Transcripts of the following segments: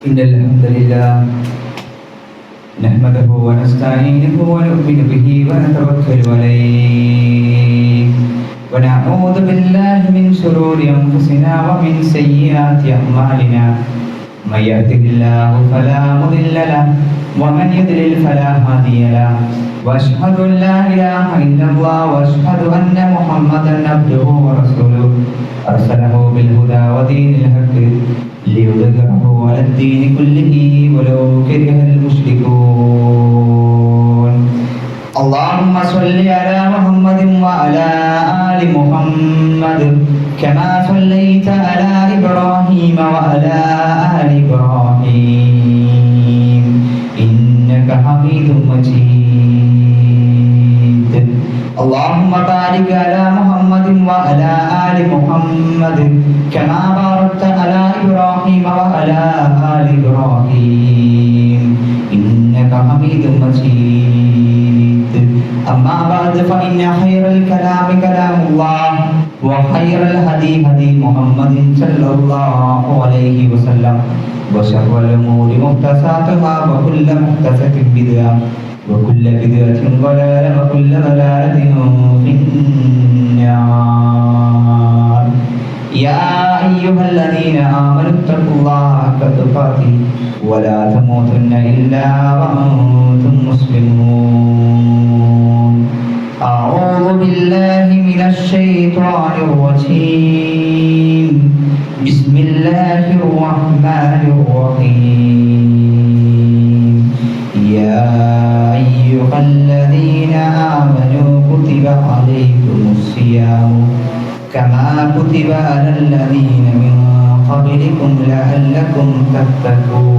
إن الحمد لله نحمده ونستعينه ونؤمن به ونتوكل عليه ونعوذ بالله من شرور أنفسنا ومن سيئات أعمالنا من يهده الله فلا مضل له ومن يضلل فلا هادي له وأشهد أن لا إله إلا الله وأشهد أن محمدا عبده ورسوله أرسله بالهدى ودين الحق ليظهره على الدين كله ولو كره المشركون اللهم صل على محمد وعلى آل محمد كما صليت على إبراهيم وعلى آل إبراهيم إنك حميد مجيد اللهم بارك على محمد وعلى آل محمد كما باركت على إبراهيم وعلى آل إبراهيم إنك حميد مجيد أما بعد فإن خير الكلام كلام الله وخير الهدي هدي محمد صلى الله عليه وسلم وشر الأمور محدثاتها وكل محدثة بدعة وكل بدعة ضلالة وكل ضلالة في النار يا أيها الذين آمنوا اتقوا الله حق تقاته ولا تموتن إلا وأنتم مسلمون أعوذ بالله من الشيطان الرجيم بسم الله الرحمن الرحيم يا أيها الذين آمنوا كتب عليكم الصيام كما كتب على الذين من قبلكم لعلكم تتقون.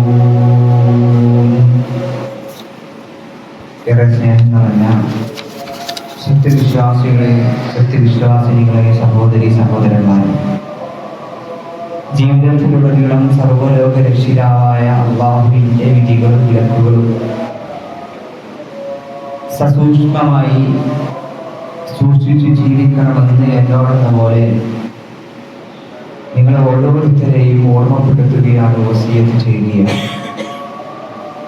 സത്യവിശ്വാസിനികളെ സഹോദരി സഹോദരന്മാരെ, ജീവിതത്തിലുടനീളം സർവ്വലോക രക്ഷിതാവായ അള്ളാഹുവിന്റെ വിധികളും വിലക്കുകളും സസൂക്ഷ്മമായി സൂക്ഷിച്ച് ജീവിക്കണമെന്ന് എന്നോടെന്ന പോലെ നിങ്ങളെ ഓരോരുത്തരെയും ഓർമ്മപ്പെടുത്തുകയാണ്, വസിയത്ത് ചെയ്യുകയാണ്.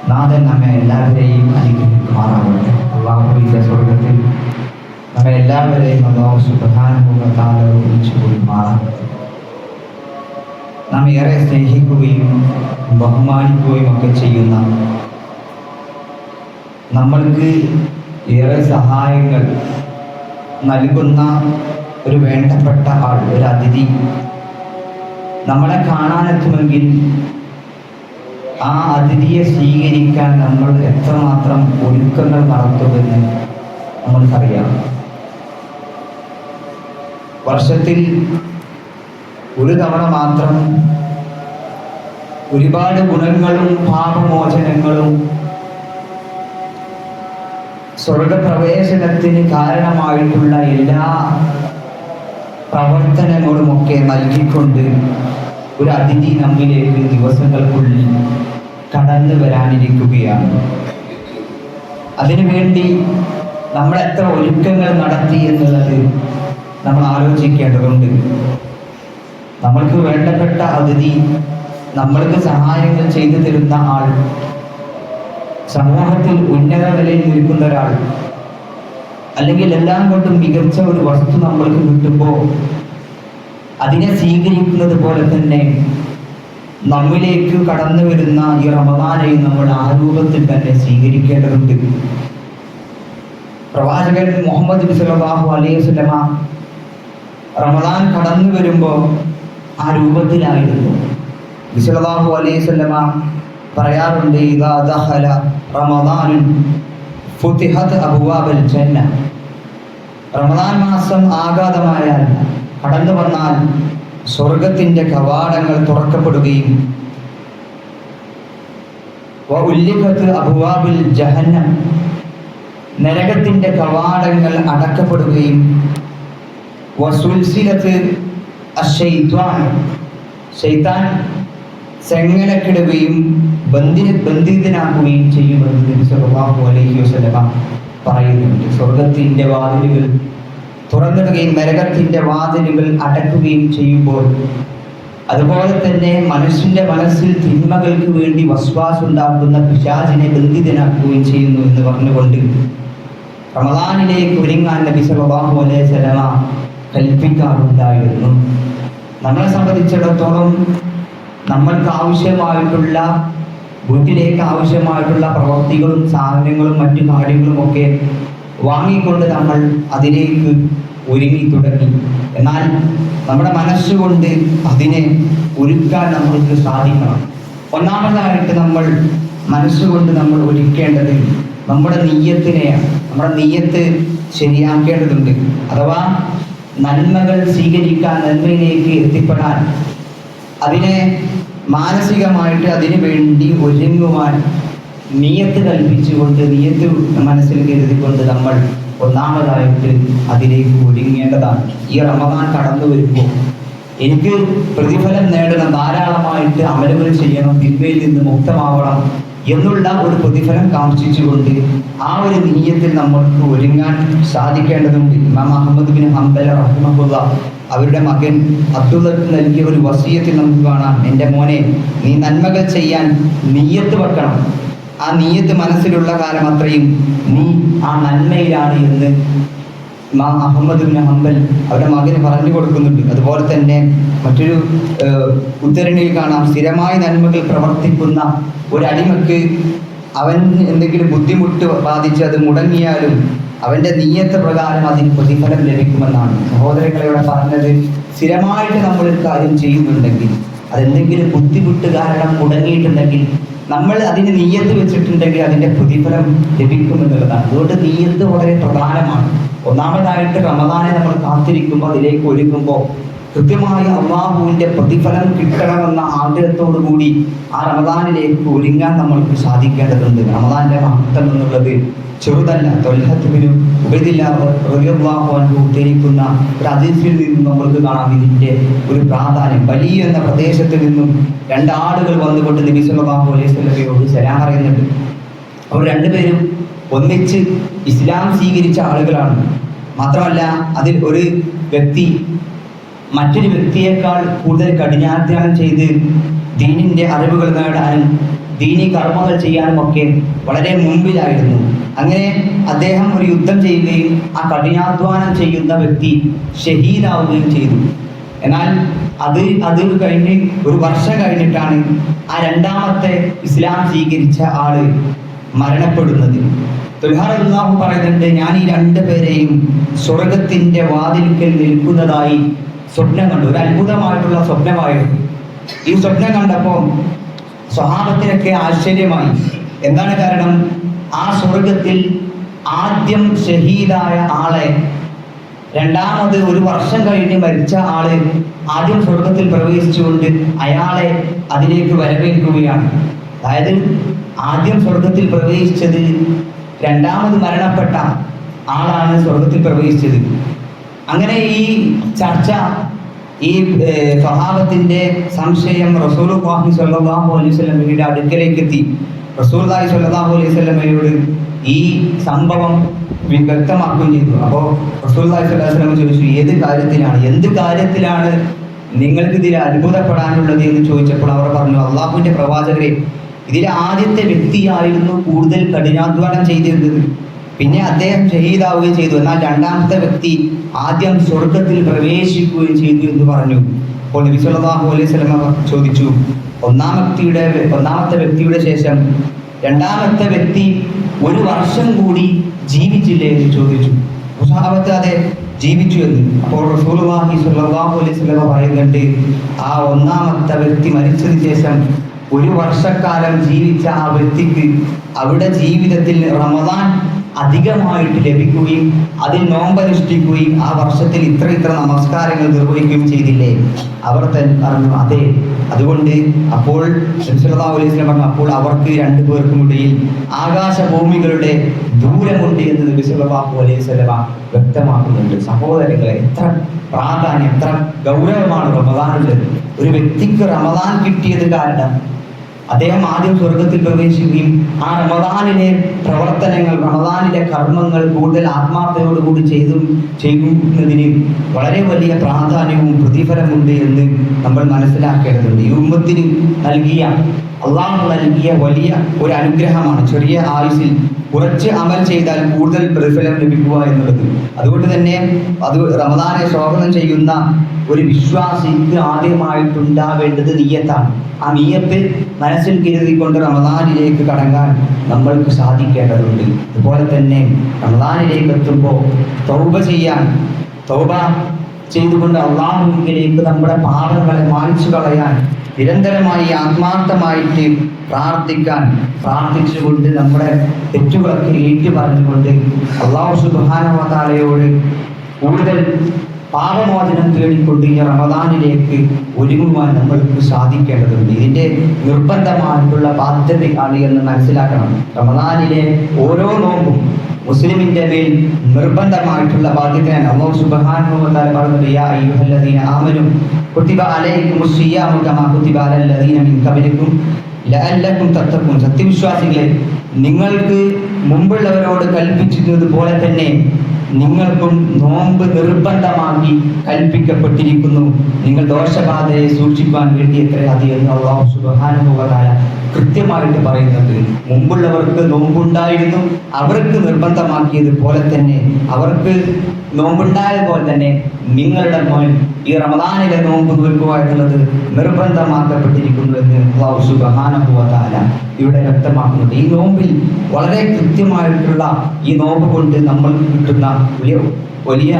നാഥൻ നമ്മെ എല്ലാവരെയും അനുഗ്രഹിക്കുമാറാവട്ടെ. അള്ളാഹുവിന്റെ സ്വർഗത്തിൽ നമ്മെ എല്ലാവരെയും അല്ലാഹു സുബ്ഹാനഹു വ തആല ഒരുമിച്ച് കൊള്ളുമാറാവട്ടെ. നാം ഏറെ സ്നേഹിക്കുകയും ബഹുമാനിക്കുകയും ഒക്കെ ചെയ്യുന്ന, നമ്മൾക്ക് ഏറെ സഹായങ്ങൾ നൽകുന്ന ഒരു വേണ്ടപ്പെട്ട ആൾ, ഒരു അതിഥി നമ്മളെ കാണാനെത്തുമെങ്കിൽ ആ അതിഥിയെ സ്വീകരിക്കാൻ നമ്മൾ എത്രമാത്രം ഒരുക്കങ്ങൾ നടത്തുമെന്ന് നമ്മൾക്കറിയാം. വർഷത്തിൽ ഒരു തവണ മാത്രം ഒരുപാട് ഗുണങ്ങളും പാപമോചനങ്ങളും സ്വർഗപ്രവേശനത്തിന് കാരണമായിട്ടുള്ള എല്ലാ പ്രവർത്തനങ്ങളുമൊക്കെ നൽകിക്കൊണ്ട് ഒരു അതിഥി നമ്മിലേക്ക് ദിവസങ്ങൾക്കുള്ളിൽ കടന്നു വരാനിരിക്കുകയാണ്. അതിനുവേണ്ടി നമ്മൾ എത്ര ഒരുക്കങ്ങൾ നടത്തി എന്നുള്ളത് നമ്മൾ ആലോചിക്കേണ്ടതുണ്ട്. നമ്മൾക്ക് വേണ്ടപ്പെട്ട അതിഥി, നമ്മൾക്ക് സഹായങ്ങൾ ചെയ്തു തരുന്ന ആൾ, സമൂഹത്തിൽ ഉന്നത നിലയിൽ നിൽക്കുന്ന ഒരാൾ, അല്ലെങ്കിൽ എല്ലാം കൊണ്ടും മികച്ച ഒരു വസ്തു നമ്മൾക്ക് കിട്ടുമ്പോൾ അതിനെ സ്വീകരിക്കുന്നത് പോലെ തന്നെ നമ്മിലേക്ക് കടന്നു വരുന്ന ഈ റമദാനെയും നമ്മൾ ആ രൂപത്തിൽ തന്നെ സ്വീകരിക്കേണ്ടതുണ്ട്. പ്രവാചകൻ മുഹമ്മദ് സല്ലല്ലാഹു അലൈഹി വസല്ലമ റമദാൻ കടന്നു വരുമ്പോൾ ആ രൂപത്തിലായിരുന്നു. സല്ലല്ലാഹു അലൈഹി വസല്ലമ പറയാറുണ്ട്, ഇദാ ദഖല റമദാൻ ഫുതിഹത് അബ്വാബുൽ ജന്ന. റമദാൻ മാസം ആഗതമായാൽ, കടന്നു വന്നാൽ സ്വർഗത്തിന്റെ കവാടങ്ങൾ തുറക്കപ്പെടുകയും വഉല്ലിഖത് അബ്വാബുൽ ജഹന്നം, നരകത്തിന്റെ കവാടങ്ങൾ അടക്കപ്പെടുകയും വസുൽസിലത്ത് അശ്ശൈത്വാൻ, ശൈത്താൻ ചെങ്ങലക്കിടുകയും ബന്ധിതനാക്കുകയും ചെയ്യുമെന്ന് നബി സല്ലല്ലാഹു അലൈഹി വസല്ലമ പറയുന്നുണ്ട്. സ്വർഗത്തിന്റെ വാതിലുകൾ തുറന്നിടുകയും നരകത്തിന്റെ വാതിലുകൾ അടക്കുകയും ചെയ്യുമ്പോൾ അതുപോലെ തന്നെ മനുഷ്യന്റെ മനസ്സിൽ തിന്മകൾക്ക് വേണ്ടി വസ്വാസ് ഉണ്ടാക്കുന്ന പിശാചിനെ ബന്ധിതനാക്കുകയും ചെയ്യുന്നു എന്ന് പറഞ്ഞുകൊണ്ട് റമദാനിലേക്ക് ഒരുങ്ങാൻ നബി സല്ലല്ലാഹു അലൈഹി വസല്ലമ കൽപ്പിക്കാറുണ്ടായിരുന്നു. നമ്മളെ സംബന്ധിച്ചിടത്തോളം നമ്മൾക്ക് ആവശ്യമായിട്ടുള്ള വീട്ടിലേക്ക് ആവശ്യമായിട്ടുള്ള പ്രവൃത്തികളും സാധനങ്ങളും മറ്റു കാര്യങ്ങളും ഒക്കെ വാങ്ങിക്കൊണ്ട് നമ്മൾ അതിലേക്ക് ഒരുങ്ങി തുടങ്ങി. എന്നാൽ നമ്മുടെ മനസ്സുകൊണ്ട് അതിനെ ഒരുക്കാൻ നമ്മൾക്ക് സാധിക്കണം. ഒന്നാമതായിട്ട് നമ്മൾ മനസ്സുകൊണ്ട് നമ്മൾ ഒരുക്കേണ്ടത് നമ്മുടെ നീയത്തിനെയാണ്. നമ്മുടെ നീയത്ത് ശരിയാക്കേണ്ടതുണ്ട്. അഥവാ നന്മകൾ സ്വീകരിക്കാൻ, നന്മയിലേക്ക് എത്തിപ്പെടാൻ, അതിനെ മാനസികമായിട്ട് അതിനു വേണ്ടി ഒരുങ്ങുവാൻ നിയത്ത് കൽപ്പിച്ചുകൊണ്ട്, നിയത്ത് മനസ്സിൽ കരുതിക്കൊണ്ട് നമ്മൾ ഒന്നാമതായിട്ട് അതിലേക്ക് ഒരുങ്ങേണ്ടതാണ്. ഈ റമദാൻ കടന്നു വരുമ്പോൾ എനിക്ക് പ്രതിഫലം നേടണം, ധാരാളമായിട്ട് അമലുകൾ ചെയ്യണം, തിന്മയിൽ നിന്ന് മുക്തമാവണം എന്നുള്ള ഒരു പ്രതിഫലം കാക്ഷിച്ചുകൊണ്ട് ആ ഒരു നീയത്തിൽ നമ്മൾക്ക് ഒരുങ്ങാൻ സാധിക്കേണ്ടതുണ്ട്. ഇമാം അഹ്മദ് ബിൻ ഹംബൽ റഹിമഹുല്ലാഹ് അവരുടെ മകൻ അബ്ദുള്ളക്ക് നൽകിയ ഒരു വസിയത്തിൽ നമുക്ക് കാണാം, എൻ്റെ മോനെ, നീ നന്മകൾ ചെയ്യാൻ നീയത്ത് വെക്കണം. ആ നീയത്ത് മനസ്സിലുള്ള കാലം അത്രയും നീ ആ നന്മയിലാണ് എന്ന് ഇമാം അഹ്മദ് ബിൻ ഹംബൽ അവരുടെ മകന് പറഞ്ഞു കൊടുക്കുന്നുണ്ട്. അതുപോലെ തന്നെ മറ്റൊരു ഉദ്ധരണിയിൽ കാണാം, സ്ഥിരമായി നന്മകൾ പ്രവർത്തിക്കുന്ന ഒരടിമക്ക് അവൻ എന്തെങ്കിലും ബുദ്ധിമുട്ട് ബാധിച്ച് അത് മുടങ്ങിയാലും അവൻ്റെ നീയത്ത് പ്രകാരം അതിന് പ്രതിഫലം ലഭിക്കുമെന്നാണ്. സഹോദരങ്ങളെ ഇവിടെ പറഞ്ഞത്, സ്ഥിരമായിട്ട് നമ്മൾ ഒരു കാര്യം ചെയ്യുന്നുണ്ടെങ്കിൽ, അതെന്തെങ്കിലും ബുദ്ധിമുട്ട് കാരണം മുടങ്ങിയിട്ടുണ്ടെങ്കിൽ നമ്മൾ അതിന് നീയത്ത് വെച്ചിട്ടുണ്ടെങ്കിൽ അതിൻ്റെ പ്രതിഫലം ലഭിക്കുമെന്നുള്ളതാണ്. അതുകൊണ്ട് നീയത്ത് വളരെ പ്രധാനമാണ്. ഒന്നാമതായിട്ട് റമദാനെ നമ്മൾ കാത്തിരിക്കുമ്പോൾ, അതിലേക്ക് ഒരുങ്ങുമ്പോൾ കൃത്യമായി അല്ലാഹുവിൻ്റെ പ്രതിഫലം കിട്ടണമെന്ന ആഗ്രഹത്തോടു കൂടി ആ റമദാനിലേക്ക് ഒരുങ്ങാൻ നമ്മൾക്ക് സാധിക്കേണ്ടതുണ്ട്. റമദാന്റെ മഹത്വം എന്നുള്ളത് ചെറുതല്ല. ത്വൽഹത്ത് ബിൻ ഉബൈദില്ലാഹ് റളിയല്ലാഹു അൻഹു ഉദ്ധരിക്കുന്ന ഒരു ഹദീസിൽ നിന്നും നമ്മൾക്ക് കാണാം ഇതിൻ്റെ ഒരു പ്രാധാന്യം. ബലി എന്ന പ്രദേശത്ത് നിന്നും രണ്ടാളുകൾ വന്നുകൊണ്ട് നബി സല്ലല്ലാഹു അലൈഹി വസല്ലമയോട് സലാം പറയുന്നുണ്ട്. അവർ രണ്ടുപേരും ഒന്നിച്ച് ഇസ്ലാം സ്വീകരിച്ച ആളുകളാണ്. മാത്രമല്ല അതിൽ ഒരു വ്യക്തി മറ്റൊരു വ്യക്തിയേക്കാൾ കൂടുതൽ കഠിനാധ്വാനം ചെയ്ത് ദീനിൻ്റെ അറിവുകൾ നേടാനും ദീനി കർമ്മങ്ങൾ ചെയ്യാനും ഒക്കെ വളരെ മുമ്പിലായിരുന്നു. അങ്ങനെ അദ്ദേഹം ഒരു യുദ്ധം ചെയ്യുകയും ആ കഠിനാധ്വാനം ചെയ്യുന്ന വ്യക്തി ഷഹീദാവുകയും ചെയ്തു. എന്നാൽ അത് കഴിഞ്ഞ് ഒരു വർഷം കഴിഞ്ഞിട്ടാണ് ആ രണ്ടാമത്തെ ഇസ്ലാം സ്വീകരിച്ച ആള് മരണപ്പെടുന്നത്. ത്വൽഹാ റളിയല്ലാഹു പറയുന്നുണ്ട്, ഞാൻ ഈ രണ്ടുപേരെയും സ്വർഗത്തിൻ്റെ വാതിൽക്കൽ നിൽക്കുന്നതായി സ്വപ്നം കണ്ടു. ഒരു അത്ഭുതമായിട്ടുള്ള സ്വപ്നമായിരുന്നു. ഈ സ്വപ്നം കണ്ടപ്പോൾ സ്വഹാബത്തിനൊക്കെ ആശ്ചര്യമായി. എന്താണ് കാരണം? ആ സ്വർഗത്തിൽ ആദ്യം ഷഹീദായ ആളെ, രണ്ടാമത് ഒരു വർഷം കഴിഞ്ഞ് മരിച്ച ആള് ആദ്യം സ്വർഗത്തിൽ പ്രവേശിച്ചുകൊണ്ട് അയാളെ അതിലേക്ക് വരവേൽക്കുകയാണ്. അതായത് ആദ്യം സ്വർഗത്തിൽ പ്രവേശിച്ചത് രണ്ടാമത് മരണപ്പെട്ട ആളാണ് സ്വർഗത്തിൽ പ്രവേശിച്ചത്. അങ്ങനെ ഈ ചർച്ച, ഈ സ്വഹാബത്തിന്റെ സംശയം റസൂലുള്ളാഹി സ്വല്ലല്ലാഹു അലൈഹി വസല്ലമയുടെ അടുക്കലേക്ക് എത്തി. റസൂലുള്ളാഹി സ്വല്ലല്ലാഹു അലൈഹി വസല്ലമയോട് ഈ സംഭവം വ്യക്തമാക്കുകയും ചെയ്തു. അപ്പോൾ റസൂലുള്ളാഹി സ്വല്ലല്ലാഹു അലൈഹി വസല്ലം ചോദിച്ചു, എന്ത് കാര്യത്തിലാണ് നിങ്ങൾക്ക് ഇതിൽ അത്ഭുതപ്പെടാനുള്ളത് എന്ന് ചോദിച്ചപ്പോൾ അവർ പറഞ്ഞു, അള്ളാഹുവിന്റെ പ്രവാചകരെ, ഇതിലെ ആദ്യത്തെ വ്യക്തിയായിരുന്നു കൂടുതൽ കഠിനാധ്വാനം ചെയ്തിരുന്നത്. പിന്നെ അദ്ദേഹം ഷഹീദാവുകയും ചെയ്തു. എന്നാൽ രണ്ടാമത്തെ വ്യക്തി ആദ്യം സ്വർഗത്തിൽ പ്രവേശിക്കുകയും ചെയ്തു എന്ന് പറഞ്ഞു. അപ്പോൾ നബി സല്ലല്ലാഹു അലൈഹി വസല്ലം ചോദിച്ചു, ഒന്നാമത്തെ വ്യക്തിയുടെ ശേഷം രണ്ടാമത്തെ വ്യക്തി ഒരു വർഷം കൂടി ജീവിച്ചില്ലേ എന്ന് ചോദിച്ചു. സ്വഹാബത്ത് അതെ, ജീവിച്ചു എന്ന്. അപ്പോൾ റസൂലുള്ളാഹി സ്വല്ലല്ലാഹു അലൈഹി വസല്ലം പറയുന്നുണ്ട്, ആ ഒന്നാമത്തെ വ്യക്തി മരിച്ചതിന് ശേഷം ഒരു വർഷക്കാലം ജീവിച്ച ആ വ്യക്തിക്ക് അവിടെ ജീവിതത്തിൽ റമദാൻ അധികമായിട്ട് ലഭിക്കുകയും അതിൽ നോമ്പനുഷ്ഠിക്കുകയും ആ വർഷത്തിൽ ഇത്ര നമസ്കാരങ്ങൾ നിർവഹിക്കുകയും ചെയ്തില്ലേ? അവർ തന്നെ പറഞ്ഞു, അതെ. അതുകൊണ്ട് അപ്പോൾ നബി സല്ലല്ലാഹു അലൈഹി വസല്ലം പറഞ്ഞു, അപ്പോൾ അവർക്ക് രണ്ടുപേർക്കും ഇടയിൽ ആകാശഭൂമികളുടെ ദൂരമുണ്ട് എന്ന് നബി സല്ലല്ലാഹു അലൈഹി വസല്ലം വ്യക്തമാക്കുന്നുണ്ട്. സഹോദരങ്ങളെ, എത്ര പ്രാധാന്യം, എത്ര ഗൗരവമാണ് റമദാനുള്ളത്. ഒരു വ്യക്തിക്ക് റമദാൻ കിട്ടിയത് കാരണം അദ്ദേഹം ആദ്യം സ്വർഗത്തിൽ പ്രവേശിക്കുകയും ആ റമദാനിലെ പ്രവർത്തനങ്ങൾ, റമദാനിലെ കർമ്മങ്ങൾ കൂടുതൽ ആത്മാർത്ഥതയോടുകൂടി ചെയ്യുന്നതിന് വളരെ വലിയ പ്രാധാന്യവും പ്രതിഫലമുണ്ട് എന്ന് നമ്മൾ മനസ്സിലാക്കേണ്ടതുണ്ട്. ഈ ഉമ്മത്തിന് അള്ളാഹു നൽകിയ വലിയ ഒരു അനുഗ്രഹമാണ് ചെറിയ ആയുസ്സിൽ കുറച്ച് അമൽ ചെയ്താൽ കൂടുതൽ പ്രതിഫലം ലഭിക്കുക എന്നുള്ളത്. അതുകൊണ്ട് തന്നെ അത് റമദാനെ സ്വാഗതം ചെയ്യുന്ന ഒരു വിശ്വാസിക്ക് ആദ്യമായിട്ടുണ്ടാവേണ്ടത് നിയ്യത്താണ്. ആ നിയ്യത്ത് മനസ്സിൽ കരുതിക്കൊണ്ട് റമദാനിലേക്ക് കടങ്ങാൻ നമ്മൾക്ക് സാധിക്കേണ്ടതുണ്ട്. അതുപോലെ തന്നെ റമദാനിലേക്ക് എത്തുമ്പോൾ തൗബ ചെയ്തുകൊണ്ട് അള്ളാഹുവിലേക്ക് നമ്മുടെ പാപങ്ങളെ മായ്ച്ചു കളയാൻ നിരന്തരമായി ആത്മാർത്ഥമായിട്ട് പ്രാർത്ഥിച്ചുകൊണ്ട് നമ്മുടെ തെറ്റുകളൊക്കെ ഏറ്റു പറഞ്ഞുകൊണ്ട് അല്ലാഹു സുബ്ഹാനഹു വ തആലയോട് കൂടുതൽ പാപമോചനം തേടിക്കൊണ്ട് ഈ റമദാനിലേക്ക് ഒരുങ്ങുവാൻ നമ്മൾക്ക് സാധിക്കേണ്ടതുണ്ട്. ഇതിൻ്റെ നിർബന്ധമായിട്ടുള്ള ബാധ്യതയാണ് എന്ന് മനസ്സിലാക്കണം. റമദാനിലെ ഓരോ നോമ്പും മുസ്ലിമിന്റെ മേൽ നിർബന്ധമായിട്ടുള്ള ബാധ്യതയാണ്. അല്ലാഹു സുബ്ഹാനഹു വ തആല പറഞ്ഞു, യാ അയ്യുഹല്ലദീന ആമനൂ കുതിബ അലൈക്കുമുസ് സിയാമു കമാ കുതിബ അലല്ലദീന മിൻ ഖബലിക്കും ലഅല്ലക്കും തത്തഖൂൻ. സത്യവിശ്വാസികളെ, നിങ്ങൾക്ക് മുമ്പുള്ളവരോട് കൽപ്പിച്ചിരുന്നതുപോലെ തന്നെ നിങ്ങൾക്കും നോമ്പ് നിർബന്ധമാക്കി കൽപ്പിക്കപ്പെട്ടിരിക്കുന്നു. നിങ്ങൾ ദോഷബാധയെ സൂക്ഷിക്കാൻ വേണ്ടി എത്രയതി എന്ന് അല്ലാഹു സുബ്ഹാനഹു വ തആല കൃത്യമായിട്ട് പറയുന്നത്. മുമ്പുള്ളവർക്ക് നോമ്പുണ്ടായിരുന്നു, അവർക്ക് നിർബന്ധമാക്കിയതുപോലെ തന്നെ, അവർക്ക് നോമ്പുണ്ടായതുപോലെ തന്നെ നിങ്ങളുടെ മോൻ ഈ റമദാനിലെ നോമ്പ് നോൽക്കുക എന്നുള്ളത് നിർബന്ധമാക്കപ്പെട്ടിരിക്കുന്നു എന്ന് അല്ലാഹു സുബ്ഹാനഹു വ തആല ഇവിടെ വ്യക്തമാക്കുന്നുണ്ട്. ഈ നോമ്പിൽ വളരെ കൃത്യമായിട്ടുള്ള ഈ നോമ്പ് കൊണ്ട് നമ്മൾക്ക് കിട്ടുന്ന വലിയ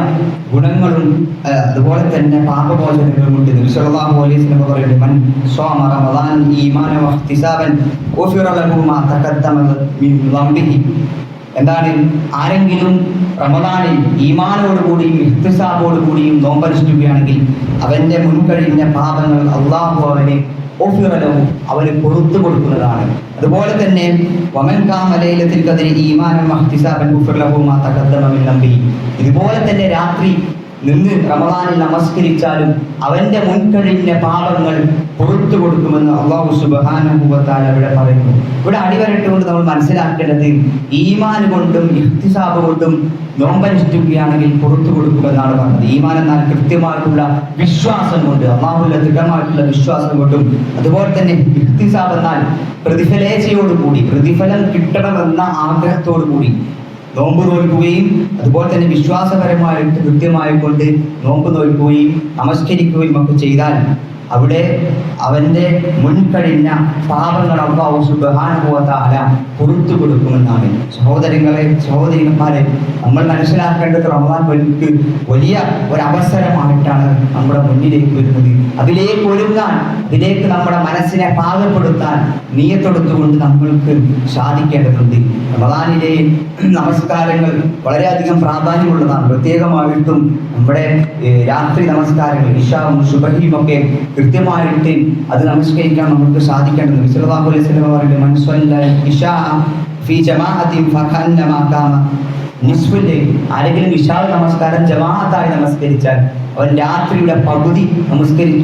ഗുണങ്ങളും അതുപോലെ തന്നെ പാപമോചനങ്ങളും ഉണ്ട്. നബി സല്ലല്ലാഹു അലൈഹി വസല്ലം പറയുന്നു, മൻ സ്വമ റമദാൻ ഈമാനൻ വഹ്തിസാബൻ ഗുഫിറ ലഹു മാ തഖദ്ദമ മിൻ ദംബിഹി. എന്താണ്? ആരെങ്കിലും റമദാനിൽ ഈമാനോടുകൂടിയും ഇഹ്തിസാബോടുകൂടിയും നോമ്പനുഷ്ഠിക്കുകയാണെങ്കിൽ അവന്റെ മുൻകഴിഞ്ഞ പാപങ്ങൾ അല്ലാഹു അവന് പുറത്തു കൊടുക്കുന്നതാണ്. അതുപോലെ തന്നെ വമൻ ഖാമ ലൈലത്തുൽ ഖദ്രി ഈമാനൻ വഹ്തിസാബൻ ഗുഫിറ ലഹു മാ തഖദ്ദമ മിൻ ദംബിഹി. ഇതുപോലെ തന്നെ രാത്രി നിന്ന് റമദാനിൽ നമസ്കരിച്ചാലും അവന്റെ മുൻകഴിഞ്ഞ പാപങ്ങൾ പുറത്തു കൊടുക്കുമെന്ന് അല്ലാഹു സുബ്ഹാനഹു വ തആല ഇവിടെ പറയുന്നു. ഇവിടെ അടിവരട്ടുകൊണ്ട് നമ്മൾ മനസ്സിലാക്കേണ്ടത് ഈമാൻ കൊണ്ടും ഇഹ്തിസാബ് കൊണ്ടും നോമ്പനുഷ്ഠിക്കുകയാണെങ്കിൽ പുറത്തു കൊടുക്കുമെന്നാണ് പറഞ്ഞത്. ഈമാൻ എന്നാൽ കൃത്യമായിട്ടുള്ള വിശ്വാസം കൊണ്ട്, അല്ലാഹുവിൽ ദൃഢമായിട്ടുള്ള വിശ്വാസം കൊണ്ടും, അതുപോലെ തന്നെ ഇഹ്തിസാബ് എന്നാൽ പ്രതിഫലേച്ഛയോടുകൂടി, പ്രതിഫലം കിട്ടണമെന്ന ആഗ്രഹത്തോടു കൂടി നോമ്പ് നോൽക്കുകയും അതുപോലെ തന്നെ വിശ്വാസപരമായിട്ട് കൃത്യമായിക്കൊണ്ട് നോമ്പ് നോൽക്കുകയും നമസ്കരിക്കുകയും ഒക്കെ ചെയ്താൽ അവിടെ അവന്റെ മുൻകഴിഞ്ഞ പാപങ്ങൾ അല്ലാഹു സുബ്ഹാനഹു വ തആല പുറത്തു കൊടുക്കുമെന്നാണ്. സഹോദരിമാരെ, നമ്മൾ മനസ്സിലാക്കേണ്ടത് റമദാൻ വലിയ ഒരവസരമായിട്ടാണ് നമ്മുടെ മുന്നിലേക്ക് വരുന്നത്. അതിലേക്ക് ഒരുങ്ങാൻ, അതിലേക്ക് നമ്മുടെ മനസ്സിനെ പാകപ്പെടുത്താൻ നിയ്യത്തെടുത്തുകൊണ്ട് നമ്മൾക്ക് സാധിക്കേണ്ടതുണ്ട്. റമദാനിലെ നമസ്കാരങ്ങൾ വളരെയധികം പ്രാധാന്യമുള്ളതാണ്. പ്രത്യേകമായിട്ടും നമ്മുടെ രാത്രി നമസ്കാരങ്ങൾ ഇശാവും സുബഹിയും ഒക്കെ കൃത്യമായിട്ട് അത് നമസ്കരിക്കാൻ നമുക്ക് സാധിക്കേണ്ടത്. നബി സല്ലല്ലാഹു അലൈഹി വസല്ലം പറഞ്ഞു, മൻ സ്വല്ല ഇശാ ഫീ ജമാഅത്തിൻ ഫകന്നമാ ഖാമ നിസ്ഫുൽ ലൈൽ. ആരെങ്കിലും ഇശാ നമസ്കാരം ജമാഅത്തായി നമസ്കരിച്ചാൽ അവൻ രാത്രിയുടെ പകുതി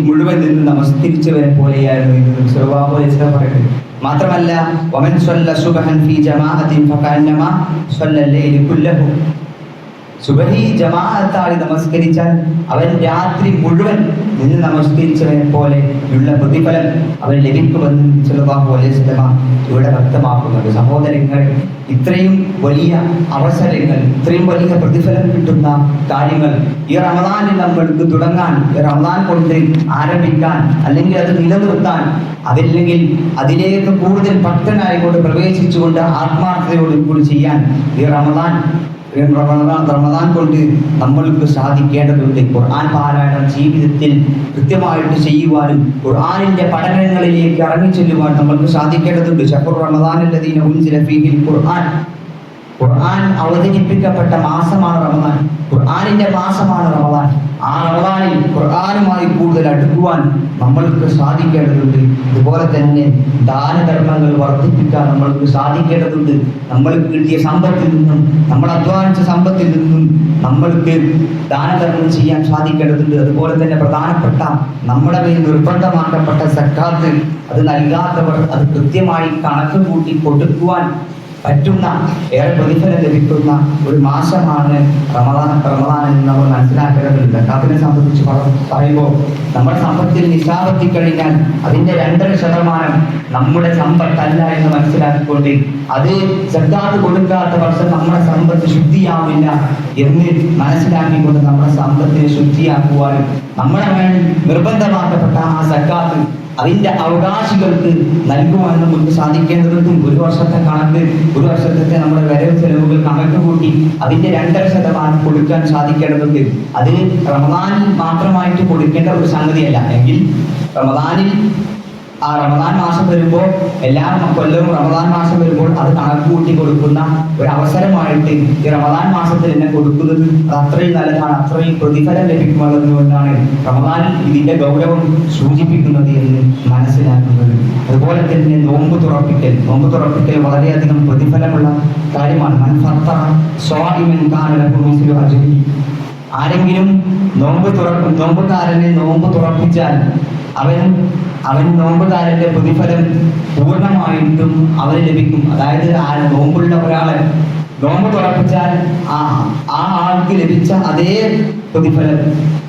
മുഴുവൻ നിന്ന് നമസ്കരിച്ചവരെ പോലെയായിരുന്നു എന്ന് നബി സല്ലല്ലാഹു അലൈഹി വസല്ലം പറയുന്നത്. മാത്രമല്ല, വമൻ സ്വല്ല സുബ്ഹൻ ഫീ ജമാഅത്തിൻ ഫകന്നമാ സ്വല്ലൽ ലൈല കുല്ലഹു. സുബഹി ജമാഅത്തായി നമസ്കരിച്ചാൽ അവൻ രാത്രി മുഴുവൻ നിന്ന് നമസ്കരിച്ചവനെ പോലെ ഉള്ള പ്രതിഫലം അവൻ ലഭിക്കുമെന്ന് സല്ലല്ലാഹു അലൈഹി വസല്ലം ഇവിടെ വ്യക്തമാക്കുന്നുണ്ട്. സഹോദരങ്ങൾ, ഇത്രയും വലിയ അവസരങ്ങൾ, ഇത്രയും വലിയ പ്രതിഫലം കിട്ടുന്ന കാര്യങ്ങൾ ഈ റമദാനിൽ നമ്മൾക്ക് തുടങ്ങാൻ, ഈ റമദാൻ കൊണ്ട് ആരംഭിക്കാൻ, അല്ലെങ്കിൽ അത് നിലനിർത്താൻ, അതല്ലെങ്കിൽ അതിലേക്ക് കൂടുതൽ ഭക്തനായിക്കൊണ്ട് പ്രവേശിച്ചുകൊണ്ട് ആത്മാർത്ഥതയോട് കൂടി ചെയ്യാൻ ഈ റമദാൻ കൊണ്ട് നമ്മൾക്ക് സാധിക്കേണ്ടതുണ്ട്. ഖുർആൻ പാരായണം ജീവിതത്തിൽ കൃത്യമായിട്ട് ചെയ്യുവാനും ഖുർആനിന്റെ പഠനങ്ങളിലേക്ക് ഇറങ്ങിച്ചെല്ലുവാൻ നമ്മൾക്ക് സാധിക്കേണ്ടതുണ്ട്. ശഹ്റു റമദാനല്ലദീന ഉൻസില ഫീഹിൽ ഖുർആൻ. ഖുർആൻ അവതരിപ്പിക്കപ്പെട്ട മാസമാണ് റമദാൻ. ഖുർആനിന്റെ മാസമാണ് റമദാൻ. ആ റമദാനിൽ ഖുർആനുമായി കൂടുതൽ അടുക്കുവാൻ നമ്മൾക്ക് സാധിക്കേണ്ടതുണ്ട്. അതുപോലെ തന്നെ ദാനധർമ്മങ്ങൾ വർദ്ധിപ്പിക്കാൻ നമ്മൾക്ക് സാധിക്കേണ്ടതുണ്ട്. നമ്മൾക്ക് കിട്ടിയ സമ്പത്തിൽ നിന്നും, നമ്മൾ അധ്വാനിച്ച സമ്പത്തിൽ നിന്നും നമ്മൾക്ക് ദാനധർമ്മം ചെയ്യാൻ സാധിക്കേണ്ടതുണ്ട്. അതുപോലെ തന്നെ പ്രധാനപ്പെട്ട നമ്മുടെ മേൽ നിർബന്ധമാക്കപ്പെട്ട സക്കാത്ത് അത് നൽകാത്തവർ അത് കൃത്യമായി കണക്ക് കൂട്ടി കൊടുക്കുവാൻ പറ്റുന്ന, ഏറെ പ്രതിഫലം ലഭിക്കുന്ന ഒരു മാസമാണ് റമദാൻ എന്ന് നമ്മൾ മനസ്സിലാക്കേണ്ടതുണ്ട്. സക്കാത്തിനെ സംബന്ധിച്ച് പറയുമ്പോൾ നമ്മുടെ സമ്പത്തിൽ നിസാബെത്തി കഴിഞ്ഞാൽ അതിൻ്റെ 2.5% നമ്മുടെ സമ്പത്തല്ല എന്ന് മനസ്സിലാക്കിക്കൊണ്ട് അത് സക്കാത്ത് കൊടുക്കാത്ത വർഷം നമ്മുടെ സമ്പത്ത് ശുദ്ധിയാവില്ല എന്ന് മനസ്സിലാക്കിക്കൊണ്ട് നമ്മുടെ സമ്പത്തിനെ ശുദ്ധിയാക്കുവാനും നമ്മുടെ മേൽ നിർബന്ധമാക്കപ്പെട്ട ആ സക്കാത്ത് അതിൻ്റെ അവകാശികൾക്ക് നൽകുവാൻ നമുക്ക് സാധിക്കേണ്ടതും. ഒരു വർഷത്തെ കണക്ക്, ഒരു വർഷത്തെ നമ്മുടെ വരവ് ചെലവുകൾ കണക്ക് കൂട്ടി അതിൻ്റെ 2.5% കൊടുക്കാൻ സാധിക്കേണ്ടതുണ്ട്. അത് റമദാനിൽ മാത്രമായിട്ട് കൊടുക്കേണ്ട ഒരു സംഗതിയല്ല. എങ്കിൽ റമദാൻ മാസം വരുമ്പോൾ, എല്ലാ കൊല്ലവും റമദാൻ മാസം വരുമ്പോൾ അത് കണക്ക് കൂട്ടി കൊടുക്കുന്ന ഒരു അവസരമായിട്ട് ഈ റമദാൻ മാസത്തിൽ തന്നെ കൊടുക്കുന്നത് അത്രയും നല്ലതാണ്, അത്രയും പ്രതിഫലം ലഭിക്കുമെന്നതുകൊണ്ടാണ് റമദാനിൽ ഇതിന്റെ ഗൗരവം സൂചിപ്പിക്കുന്നത് എന്ന് മനസ്സിലാക്കുന്നത്. അതുപോലെ തന്നെ നോമ്പ് തുറപ്പിക്കൽ വളരെയധികം പ്രതിഫലമുള്ള കാര്യമാണ്. ആരെങ്കിലും നോമ്പുകാരനെ നോമ്പ് തുറപ്പിച്ചാൽ അവൻ നോമ്പുകാരന്റെ പ്രതിഫലം പൂർണ്ണമായിട്ടും അവന് ലഭിക്കും. അതായത് നോമ്പുള്ള ഒരാളെ നോമ്പ് തുറപ്പിച്ചാൽ ആ ആൾക്ക് ലഭിച്ച അതേ പ്രതിഫലം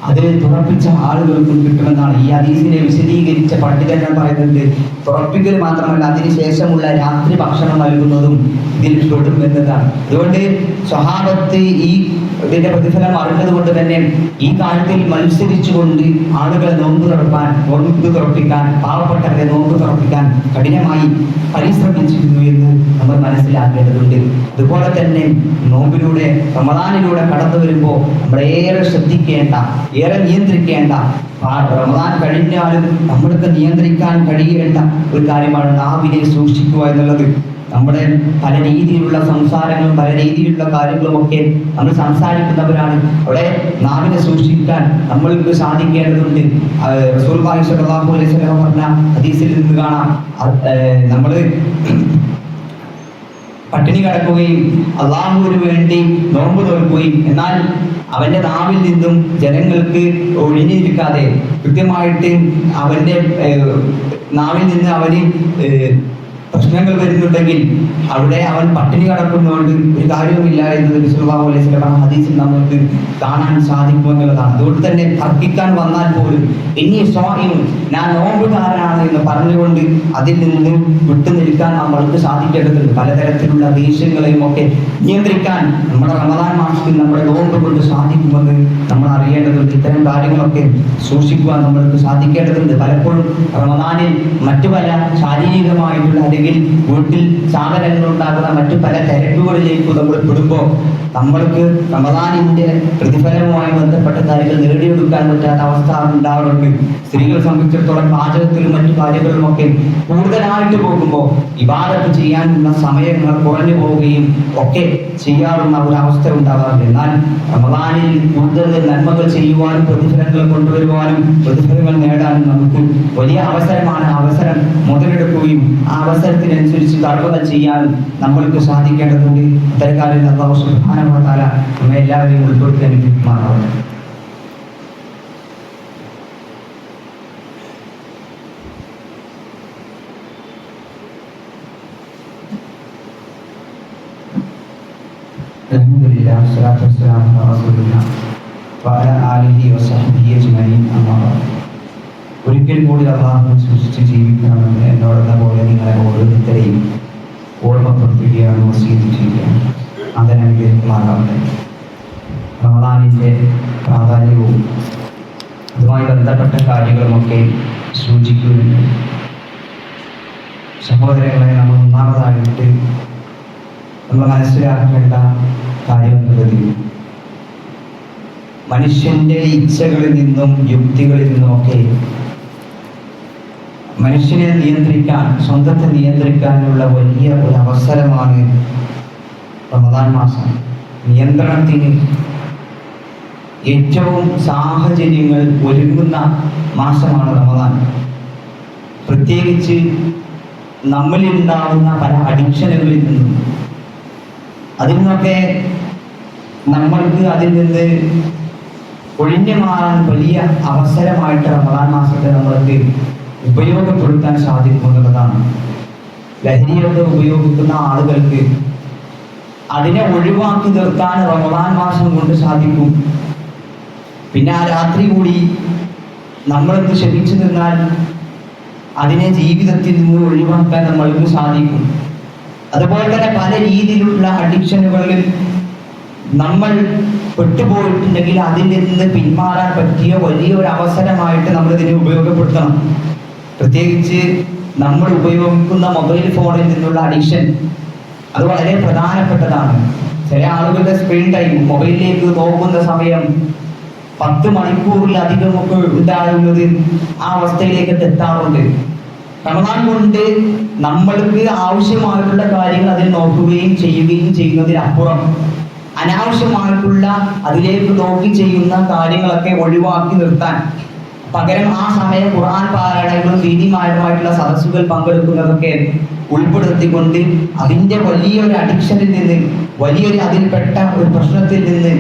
അത് തുറപ്പിച്ച ആളുകൾക്കും കിട്ടുമെന്നാണ് ഈ ഹദീസിനെ വിശദീകരിച്ച പണ്ഡിതന്മാർ പറയുന്നുണ്ട്. തുറപ്പിക്കൽ മാത്രമല്ല, അതിനുശേഷമുള്ള രാത്രി ഭക്ഷണം നൽകുന്നതും ഇതിൽ പെടും എന്നതാണ്. അതുകൊണ്ട് സ്വഹാബത്ത് ഇതിന്റെ പ്രതിഫലം അറിഞ്ഞത് കൊണ്ട് തന്നെ ഈ കാര്യത്തിൽ മത്സരിച്ചുകൊണ്ട് ആളുകളെ നോമ്പ് തുറപ്പിക്കാൻ, പാവപ്പെട്ടവരെ നോമ്പ് തുറപ്പിക്കാൻ കഠിനമായി പരിശ്രമിച്ചിരുന്നു എന്ന് നമ്മൾ മനസ്സിലാക്കേണ്ടതുണ്ട്. അതുപോലെ തന്നെ നോമ്പിലൂടെ, റമദാനിലൂടെ കടന്നു വരുമ്പോൾ നമ്മളേറെ ശ്രദ്ധിക്കേണ്ട, ഏറെ നിയന്ത്രിക്കേണ്ട, റമദാൻ കഴിഞ്ഞാലും നമ്മൾക്ക് നിയന്ത്രിക്കാൻ കഴിയേണ്ട ഒരു കാര്യമാണ് നാവിനെ സൂക്ഷിക്കുക എന്നുള്ളത്. നമ്മുടെ പല രീതിയിലുള്ള സംസാരങ്ങളും പല രീതിയിലുള്ള കാര്യങ്ങളും ഒക്കെ നമ്മൾ സംസാരിക്കുന്നവരാണ്. അവിടെ നാവിനെ സൂക്ഷിക്കാൻ നമ്മൾക്ക് സാധിക്കേണ്ടതുണ്ട്. റസൂലുള്ളാഹി സ്വല്ലല്ലാഹു അലൈഹി വസല്ലം പറഞ്ഞ ഹദീസിൽ നിന്ന് കാണാം, നമ്മൾ പട്ടിണി കിടക്കുകയും അള്ളാഹുവിന് വേണ്ടി നോമ്പ് നോക്കുകയും എന്നാൽ അവന്റെ നാവിൽ നിന്നും ജനങ്ങൾക്ക് ഒഴിഞ്ഞിരിക്കാതെ കൃത്യമായിട്ട് അവന്റെ നാവിൽ നിന്ന് അവന് പ്രശ്നങ്ങൾ വരുന്നുണ്ടെങ്കിൽ അവിടെ അവൻ പട്ടിണി കിടക്കുന്നതുകൊണ്ട് ഒരു കാര്യവുമില്ല എന്ന് നബി സല്ലല്ലാഹു അലൈഹി വസല്ലം ഹദീസിൽ നമുക്ക് കാണാൻ സാധിക്കുമെന്നുള്ളതാണ്. അതുകൊണ്ട് തന്നെ തർക്കിക്കാൻ വന്നാൽ പോലും ഞാൻ നോമ്പുകാരനാണ് എന്ന് പറഞ്ഞുകൊണ്ട് അതിൽ നിന്ന് വിട്ടുനിൽക്കാൻ നമ്മൾക്ക് സാധിക്കേണ്ടതുണ്ട്. പലതരത്തിലുള്ള ദേഷ്യങ്ങളെയും ഒക്കെ നിയന്ത്രിക്കാൻ നമ്മുടെ റമദാൻ മാസത്തിൽ നമ്മുടെ നോമ്പ് കൊണ്ട് സാധിക്കുമെന്ന് നമ്മൾ അറിയേണ്ടതുണ്ട്. ഇത്തരം കാര്യങ്ങളൊക്കെ സൂക്ഷിക്കുവാൻ നമ്മൾക്ക് സാധിക്കേണ്ടതുണ്ട്. പലപ്പോഴും റമദാനിൽ മറ്റു പല ശാരീരികമായിട്ടുള്ള അല്ലെങ്കിൽ വീട്ടിൽ സാധനങ്ങൾ ഉണ്ടാകുന്ന മറ്റു പല തിരക്കുകളിലേക്ക് നമ്മൾ പെടുമ്പോൾ നമ്മൾക്ക് റമദാനിന്റെ പ്രതിഫലവുമായി ബന്ധപ്പെട്ട കാര്യങ്ങൾ നേടിയെടുക്കാൻ പറ്റാത്ത അവസ്ഥ ഉണ്ടാവാറുണ്ട്. സ്ത്രീകളെ സംബന്ധിച്ചിടത്തോളം പാചകത്തിലും മറ്റു കാര്യങ്ങളിലും ഒക്കെ കൂടുതലായിട്ട് പോകുമ്പോൾ ഇബാദത്ത് ചെയ്യാനുള്ള സമയങ്ങൾ കുറഞ്ഞു പോവുകയും ഒക്കെ ചെയ്യാറുള്ള ഒരു അവസ്ഥ ഉണ്ടാകാറുണ്ട്. എന്നാൽ റമദാനിൽ കൂടുതൽ നന്മകൾ ചെയ്യുവാനും പ്രതിഫലങ്ങൾ കൊണ്ടുവരുവാനും പ്രതിഫലങ്ങൾ നേടാനും നമുക്ക് വലിയ അവസരമാണ്. അവസരം മുതലെടുക്കുകയും ആ അവസരത്തിനനുസരിച്ച് കർമ്മങ്ങൾ ചെയ്യാനും നമ്മൾക്ക് സാധിക്കേണ്ടതുണ്ട്. ഇത്തരക്കാരിൽ അല്ലാഹു സുബ്ഹാനഹു വ തആല നമ്മെ എല്ലാവരെയും ഉൾപ്പെടുത്തി അനുഗ്രഹിക്കുമാറാവട്ടെ. അൽഹംദുലില്ലാഹി വസ്സലാത്തു വസ്സലാമു അലാ റസൂലില്ലാഹി വഅലാ ആലിഹി വസഹ്ബിഹി അജ്മഈൻ. അമ്മാ ബഅദ്. ഒരിക്കൽ കൂടി അല്ലാഹുവിനെ സൂക്ഷിച്ച് ജീവിക്കണമെന്ന് എന്നോടെന്ന പോലെ നിങ്ങളെ ഓരോരുത്തരെയും ഓർമ്മപ്പെടുത്തുകയാണ്, വസീയത്ത് ചെയ്യുകയാണ്. അങ്ങനെ അനുഗ്രഹിക്കുമാറാവട്ടെ. റമദാനിൻ്റെ പ്രാധാന്യവും അതുമായി ബന്ധപ്പെട്ട കാര്യങ്ങളുമൊക്കെ സൂചിക്കുന്നുണ്ട്. സഹോദരങ്ങളെ, നമ്മൾ ഒന്നാമതായിട്ട് നമ്മൾ മനസ്സിലാക്കേണ്ട കാര്യം എന്നുള്ളത് മനുഷ്യന്റെ ഇച്ഛകളിൽ നിന്നും യുക്തികളിൽ നിന്നുമൊക്കെ മനുഷ്യനെ നിയന്ത്രിക്കാൻ, സ്വന്തത്തെ നിയന്ത്രിക്കാനുള്ള വലിയ ഒരു അവസരമാണ് റമദാൻ മാസം നിയന്ത്രണത്തിന് ഏറ്റവും സാഹചര്യങ്ങൾ ഒരുങ്ങുന്ന മാസമാണ് റമദാൻ. പ്രത്യേകിച്ച് നമ്മളിലുണ്ടാവുന്ന പല അഡിക്ഷനുകളിൽ നിന്നും അതിൽ നിന്നൊക്കെ നമ്മൾക്ക് അതിൽ നിന്ന് ഒഴിഞ്ഞു മാറാൻ വലിയ അവസരമായിട്ട് റമദാൻ മാസത്തെ നമ്മൾക്ക് ഉപയോഗപ്പെടുത്താൻ സാധിക്കും എന്നുള്ളതാണ്. ലഹരിയൊക്കെ ഉപയോഗിക്കുന്ന ആളുകൾക്ക് അതിനെ ഒഴിവാക്കി നിർത്താൻ റമദാൻ മാസം കൊണ്ട് സാധിക്കും. പിന്നെ ആ രാത്രി കൂടി നമ്മളൊന്ന് ക്ഷമിച്ചു നിന്നാൽ അതിനെ ജീവിതത്തിൽ നിന്ന് ഒഴിവാക്കാൻ നമ്മൾക്ക് സാധിക്കും. അതുപോലെ തന്നെ പല രീതിയിലുള്ള അഡിക്ഷനുകളിൽ നമ്മൾ പെട്ടുപോയിട്ടുണ്ടെങ്കിൽ അതിൽ നിന്ന് പിന്മാറാൻ പറ്റിയ വലിയൊരു അവസരമായിട്ട് നമ്മൾ ഇതിനെ ഉപയോഗപ്പെടുത്തണം. പ്രത്യേകിച്ച് നമ്മൾ ഉപയോഗിക്കുന്ന മൊബൈൽ ഫോണിൽ നിന്നുള്ള അഡിക്ഷൻ അത് വളരെ പ്രധാനപ്പെട്ടതാണ്. ചില ആളുകളുടെ സ്ക്രീൻ ടൈം, മൊബൈലിലേക്ക് നോക്കുന്ന സമയം 10 മണിക്കൂറിലധികമൊക്കെ ഉണ്ടാകുന്നത് ആ അവസ്ഥയിലേക്ക് എത്താറുണ്ട്. റമദാൻ കൊണ്ട് നമ്മൾക്ക് ആവശ്യമായിട്ടുള്ള കാര്യങ്ങൾ അതിൽ നോക്കുകയും ചെയ്യുകയും ചെയ്യുന്നതിനപ്പുറം അനാവശ്യമായിട്ടുള്ള അതിലേക്ക് നോക്കി ചെയ്യുന്ന കാര്യങ്ങളൊക്കെ ഒഴിവാക്കി നിർത്താൻ പകരം ആ സമയം ഖുർആൻ പാരായണങ്ങളും ദീനിമായിട്ടുള്ള സദസ്സുകൾ പങ്കെടുക്കുന്നതൊക്കെ ഉൾപ്പെടുത്തിക്കൊണ്ട് അതിൻ്റെ വലിയൊരു അഡിക്ഷനിൽ നിന്ന്, വലിയൊരു അതിൽപ്പെട്ട ഒരു പ്രശ്നത്തിൽ നിന്ന്,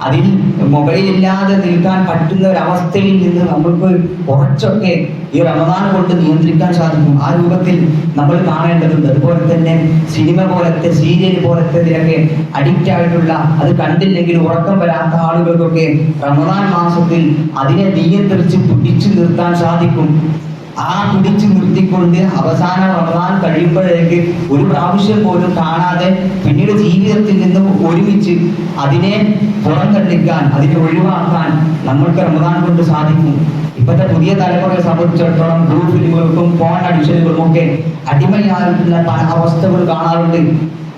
അതിൽ മൊബൈലില്ലാതെ നിൽക്കാൻ പറ്റുന്ന ഒരവസ്ഥയിൽ നിന്ന് നമ്മൾക്ക് കുറച്ചൊക്കെ ഈ റമദാൻ കൊണ്ട് നിയന്ത്രിക്കാൻ സാധിക്കും. ആ രൂപത്തിൽ നമ്മൾ കാണേണ്ടതുണ്ട്. അതുപോലെ തന്നെ സിനിമ പോലത്തെ, സീരിയൽ പോലത്തെ ഇതിലൊക്കെ അഡിക്റ്റ് ആയിട്ടുള്ള, അത് കണ്ടില്ലെങ്കിൽ ഉറക്കം വരാത്ത ആളുകൾക്കൊക്കെ റമദാൻ മാസത്തിൽ അതിനെ നിയന്ത്രിച്ച് പിടിച്ചു നിർത്താൻ സാധിക്കും. ആ പിടിച്ചു നിർത്തിക്കൊണ്ട് അവസാന റമദാൻ കഴിയുമ്പോഴേക്ക് ഒരു പ്രാവശ്യം പോലും കാണാതെ പിന്നീട് ജീവിതത്തിൽ നിന്ന് ഒരുമിച്ച് അതിനെ പുറന്തള്ളിക്കാൻ, അതിനെ ഒഴിവാക്കാൻ നമ്മൾക്ക് റമദാൻ കൊണ്ട് സാധിക്കും. ഇപ്പോഴത്തെ പുതിയ തലമുറയെ സംബന്ധിച്ചിടത്തോളം ബ്ലൂ ഫിലിമുകൾക്കും ഫോൺ അഡിക്ഷനുകൾക്കും ഒക്കെ അടിമയായിട്ടുള്ള പല അവസ്ഥകൾ കാണാറുണ്ട്.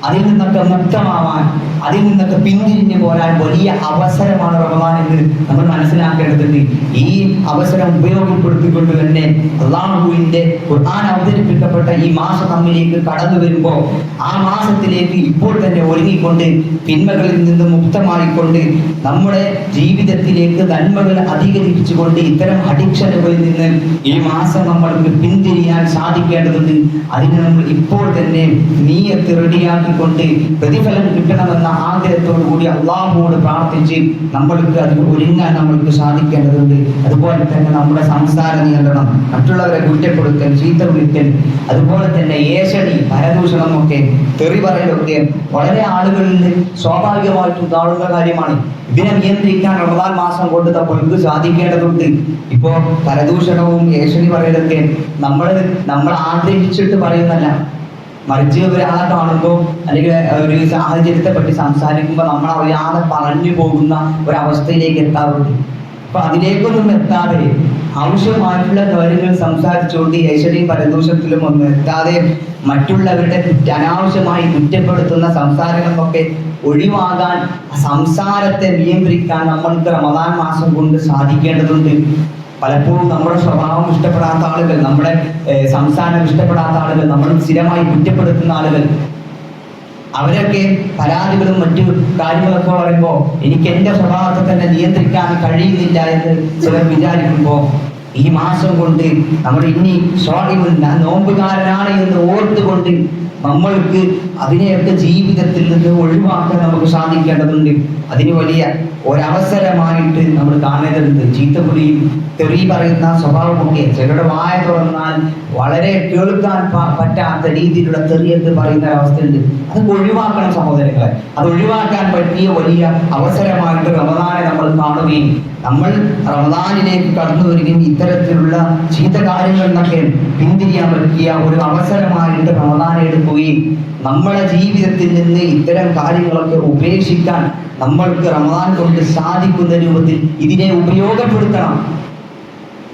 അതിൽ നിന്നൊക്കെ മുക്തമാവാൻ, അതിൽ നിന്നൊക്കെ പിന്തിരിഞ്ഞു പോരാൻ വലിയ അവസരമാണ് റമദാൻ എന്ന് നമ്മൾ മനസ്സിലാക്കേണ്ടതുണ്ട്. ഈ അവസരം ഉപയോഗപ്പെടുത്തിക്കൊണ്ട് തന്നെ അല്ലാഹുവിന്റെ ഖുർആൻ അവതരിപ്പിക്കപ്പെട്ട ഈ മാസം നമ്മിലേക്ക് കടന്നു വരുമ്പോൾ ആ മാസത്തിലേക്ക് ഇപ്പോൾ തന്നെ ഒരുങ്ങിക്കൊണ്ട് തിന്മകളിൽ നിന്ന് മുക്തമായിക്കൊണ്ട് നമ്മുടെ ജീവിതത്തിലേക്ക് നന്മകൾ അധികരിപ്പിച്ചുകൊണ്ട് ഇത്തരം അഡിക്ഷനുകളിൽ നിന്ന് ഈ മാസം നമ്മൾക്ക് പിന്തിരിയാൻ സാധിക്കേണ്ടതുണ്ട്. അതിന് നമ്മൾ ഇപ്പോൾ തന്നെ നീയത്ത് റെഡിയാക്കി കൊണ്ട് പ്രതിഫലം കിട്ടണമെന്ന ആഗ്രഹത്തോടു കൂടി അള്ളാഹുവോട് പ്രാർത്ഥിച്ച് നമ്മൾക്ക് അതിന് ഒരുങ്ങാൻ നമ്മൾക്ക് സാധിക്കേണ്ടതുണ്ട്. അതുപോലെ തന്നെ നമ്മുടെ സംസാര നിയന്ത്രണം, മറ്റുള്ളവരെ കുറ്റപ്പെടുത്തൽ, ചീത്ത വിളിക്കൽ, അതുപോലെ തന്നെ ഏഷണി, പരദൂഷണം ഒക്കെ, തെറി പറയലൊക്കെ വളരെ ആളുകളിൽ സ്വാഭാവികമായിട്ടും കാണുന്ന കാര്യമാണ്. ഇതിനെ നിയന്ത്രിക്കാൻ റമദാൻ മാസം കൊണ്ട് നമ്മൾക്ക് സാധിക്കേണ്ടതുണ്ട്. ഇപ്പോ പരദൂഷണവും ഏഷണി പറയലൊക്കെ നമ്മൾ ആഗ്രഹിച്ചിട്ട് പറയുന്നല്ല, മറിച്ച് ഒരാളെ കാണുമ്പോൾ അല്ലെങ്കിൽ ഒരു സാഹചര്യത്തെ പറ്റി സംസാരിക്കുമ്പോൾ നമ്മൾ അറിയാതെ പറഞ്ഞു പോകുന്ന ഒരവസ്ഥയിലേക്ക് എത്താറുണ്ട്. അപ്പൊ അതിലേക്കൊന്നും എത്താതെ ആവശ്യമായിട്ടുള്ള കാര്യങ്ങൾ സംസാരിച്ചുകൊണ്ട് ഏശ്വരിയും പരദൂഷത്തിലും ഒന്നും എത്താതെ മറ്റുള്ളവരുടെ അനാവശ്യമായി കുറ്റപ്പെടുത്തുന്ന സംസാരങ്ങളൊക്കെ ഒഴിവാകാൻ, സംസാരത്തെ നിയന്ത്രിക്കാൻ നമ്മൾക്ക് റമദാൻ മാസം കൊണ്ട് സാധിക്കേണ്ടതുണ്ട്. പലപ്പോഴും നമ്മുടെ സ്വഭാവം ഇഷ്ടപ്പെടാത്ത ആളുകൾ, നമ്മുടെ സംസാരം ഇഷ്ടപ്പെടാത്ത ആളുകൾ, നമ്മൾ സ്ഥിരമായി കുറ്റപ്പെടുത്തുന്ന ആളുകൾ, അവരൊക്കെ പരാതികളും മറ്റു കാര്യങ്ങളൊക്കെ പറയുമ്പോൾ എനിക്ക് എൻ്റെ സ്വഭാവത്തെ തന്നെ നിയന്ത്രിക്കാൻ കഴിയുന്നില്ല എന്ന് ചിലർ വിചാരിക്കുമ്പോൾ ഈ മാസം കൊണ്ട് നമ്മൾ ഇനി ഞാൻ നോമ്പുകാരനാണ് എന്ന് ഓർത്തുകൊണ്ട് നമ്മൾക്ക് അതിനെയൊക്കെ ജീവിതത്തിൽ നിന്ന് ഒഴിവാക്കാൻ നമുക്ക് സാധിക്കേണ്ടതുണ്ട്. അതിന് വലിയ ഒരവസരമായിട്ട് നമ്മൾ കാണേണ്ടതുണ്ട്. ചീത്തപ്പുളിയും തെറി പറയുന്ന സ്വഭാവമൊക്കെ ചിലരുടെ വായ തുറന്നാൽ വളരെ കേൾക്കാൻ പറ്റാത്ത രീതിയിലുള്ള തെറിയെന്ന് പറയുന്ന ഒരവസ്ഥയുണ്ട്. അതൊക്കെ ഒഴിവാക്കണം സഹോദരങ്ങളെ. അത് ഒഴിവാക്കാൻ പറ്റിയ വലിയ അവസരമായിട്ട് റമദാനെ നമ്മൾ കാണുകയും നമ്മൾ റമദാനിലേക്ക് കടന്നു വരികയും ഇത്തരത്തിലുള്ള ചീത്ത കാര്യങ്ങളിൽ നിന്നൊക്കെ പിന്തിരിയാൻ പറ്റിയ ഒരു അവസരമായിട്ട് റമദാനെ എടുക്കുകയും നമ്മുടെ ജീവിതത്തിൽ നിന്ന് ഇത്തരം കാര്യങ്ങളൊക്കെ ഉപേക്ഷിക്കാൻ നമ്മൾക്ക് റമദാൻ കൊണ്ട് സാധിക്കുന്ന രൂപത്തിൽ ഇതിനെ ഉപയോഗപ്പെടുത്തണം.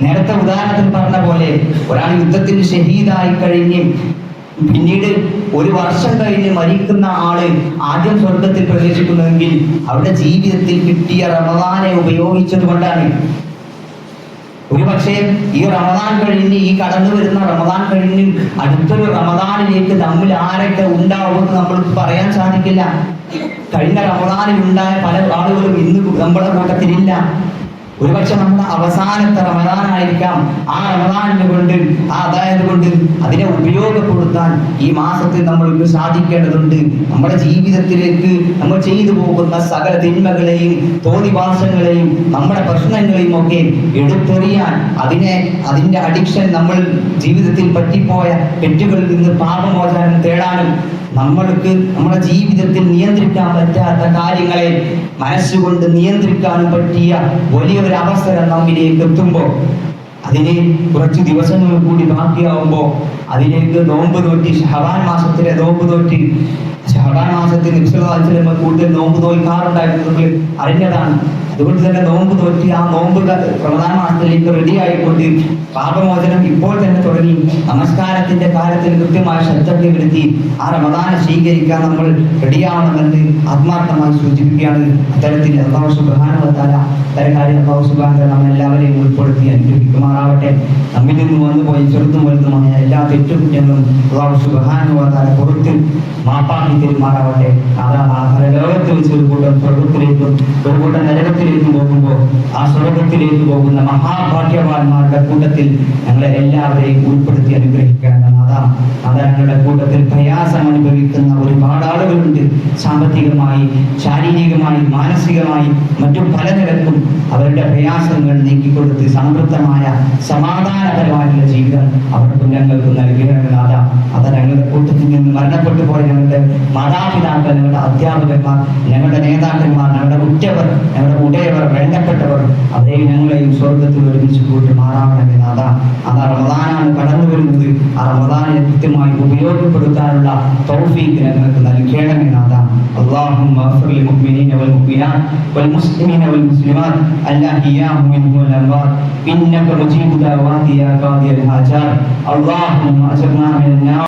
നേരത്തെ ഉദാഹരണത്തിൽ പറഞ്ഞ പോലെ ഒരാൾ യുദ്ധത്തിൽ ഷഹീദായി കഴിഞ്ഞ് പിന്നീട് 1 വർഷം കഴിഞ്ഞ് മരിക്കുന്ന ആള് ആദ്യം സ്വർഗത്തിൽ പ്രവേശിക്കുന്നുവെങ്കിൽ അവരുടെ ജീവിതത്തിൽ കിട്ടിയ റമദാനെ ഉപയോഗിച്ചത് കൊണ്ടാണ്. ഒരു പക്ഷേ ഈ റമദാൻ കഴിഞ്ഞ്, ഈ കടന്നു വരുന്ന റമദാൻ കഴിഞ്ഞ് അടുത്തൊരു റമദാനിലേക്ക് നമ്മൾ ആരൊക്കെ ഉണ്ടാവുമെന്ന് നമ്മൾക്ക് പറയാൻ സാധിക്കില്ല. കഴിഞ്ഞ റമദാനിൽ ഉണ്ടായ പല ആളുകളും ഇന്ന് നമ്മുടെ കൂട്ടത്തിലില്ല. ഒരുപക്ഷെ നമ്മുടെ അവസാനത്തെ റമദാനായിരിക്കാം. ആ റമദാനിനെ കൊണ്ട്, അതായത് കൊണ്ട് അതിനെ ഉപയോഗപ്പെടുത്താൻ ഈ മാസത്തിൽ നമ്മൾക്ക് സാധിക്കേണ്ടതുണ്ട്. നമ്മുടെ ജീവിതത്തിലേക്ക് നമ്മൾ ചെയ്തു പോകുന്ന സകല തിന്മകളെയും തോന്നിവാസങ്ങളെയും നമ്മുടെ പ്രശ്നങ്ങളെയും ഒക്കെ എടുത്തെറിയാൻ, അതിൻ്റെ അഡിക്ഷൻ, നമ്മൾ ജീവിതത്തിൽ പറ്റിപ്പോയ തെറ്റുകളിൽ നിന്ന് പാപമോചനം തേടാനും, നമ്മൾക്ക് നമ്മുടെ ജീവിതത്തിൽ നിയന്ത്രിക്കാൻ പറ്റാത്ത കാര്യങ്ങളെ മനസ്സുകൊണ്ട് നിയന്ത്രിക്കാനും പറ്റിയ വലിയൊരു അവസരം നമ്മിലേക്ക് എത്തുമ്പോൾ, അതിന് കുറച്ച് ദിവസങ്ങൾ കൂടി ബാക്കിയാവുമ്പോൾ അതിലേക്ക് നോമ്പ് നോറ്റി, ഷഅബാൻ മാസത്തിലെ നോമ്പ് നോറ്റി, ഷഅബാൻ മാസത്തിൽ നബി സല്ലല്ലാഹു അലൈഹി വസല്ലം കൂടുതൽ നോമ്പ് നോക്കാറുണ്ടായിരുന്നത് അറിഞ്ഞതാണ്. അതുകൊണ്ട് തന്നെ നോമ്പ് നോറ്റി ആ നോമ്പ് റമദാൻ മാസത്തിലേക്ക് റെഡി ആയിക്കൊണ്ട് പാപമോചനം ഇപ്പോൾ തന്നെ തുടങ്ങി, നമസ്കാരത്തിന്റെ കാര്യത്തിൽ കൃത്യമായ ശ്രദ്ധ വരുത്തി ആ റമദാനെ സ്വീകരിക്കാൻ നമ്മൾ റെഡിയാവണമെന്ന് ആത്മാർത്ഥമായി സൂചിപ്പിക്കുകയാണ്. അത്തരത്തിൽ അല്ലാഹു സുബ്ഹാനഹു വ തആല അത്തരം കാര്യം അല്ലാഹു സുബ്ഹാനഹു വ തആല നമ്മളെല്ലാവരെയും ഉൾപ്പെടുത്തി അനുഗ്രഹിക്കുമാറാവട്ടെ. നമ്മിൽ നിന്ന് വന്നുപോയി ചെറുതും വലുതുമായ എല്ലാ തെറ്റുകുറ്റങ്ങളും അല്ലാഹു സുബ്ഹാനഹു വ തആല പുറത്ത് മാപ്പാക്കി തരുമാറാവട്ടെ. അതാണ് ആ പരലോകത്ത് വെച്ച് ഒരു കൂട്ടം സ്വർഗത്തിലേക്കും ഒരു കൂട്ടം നരകത്തിലേക്കും പോകുമ്പോൾ ആ സ്വർഗത്തിലേക്ക് പോകുന്ന മഹാഭാഗ്യവാന്മാരുടെ കൂട്ടത്തിൽ ഞങ്ങളെ എല്ലാവരെയും ഉൾപ്പെടുത്തി അനുഗ്രഹിക്കണം. അതാ ഞങ്ങളുടെ കൂട്ടത്തിൽ പ്രയാസം അനുഭവിക്കുന്ന ഒരുപാട് ആളുകളുണ്ട്. സാമ്പത്തികമായി, ശാരീരികമായി, മാനസികമായി, മറ്റു പല നിരക്കും അവരുടെ പ്രയാസങ്ങൾ നീക്കിക്കൊടുത്ത് സമൃദ്ധമായ സമാധാനപരമായിട്ടുള്ള ജീവിതം അവർക്കും ഞങ്ങൾക്ക് നൽകണമെന്നാഥ. അത് ഞങ്ങളുടെ കൂട്ടത്തിൽ നിന്ന് മരണപ്പെട്ടു പോയ ഞങ്ങളുടെ മാതാപിതാക്കൾ, ഞങ്ങളുടെ അധ്യാപകന്മാർ, ഞങ്ങളുടെ നേതാക്കന്മാർ, ഞങ്ങളുടെ ഉറ്റവർ, ഞങ്ങളുടെ ഉടയവർ, വേണ്ടപ്പെട്ടവർ, അവരെയും ഞങ്ങളെയും സ്വർഗത്തിൽ ഒരുമിച്ച് കൂട്ടി മാറാവണമെന്നാഥ. അതാ റമദാനാണ് കടന്നു വരുന്നത്. ആ റമദാനിനെ കൃത്യമായി ഉപയോഗപ്പെടുത്താനുള്ള തൗഫീഖ് ഞങ്ങൾക്ക് നൽകണമെന്നാഥ. اللهم اغفر للمؤمنين والمؤمنات والمسلمين والمسلمات الأحياء منهم والأموات إنك مجيب دعوات يا قاضي الحاجات. اللهم أجرنا من النار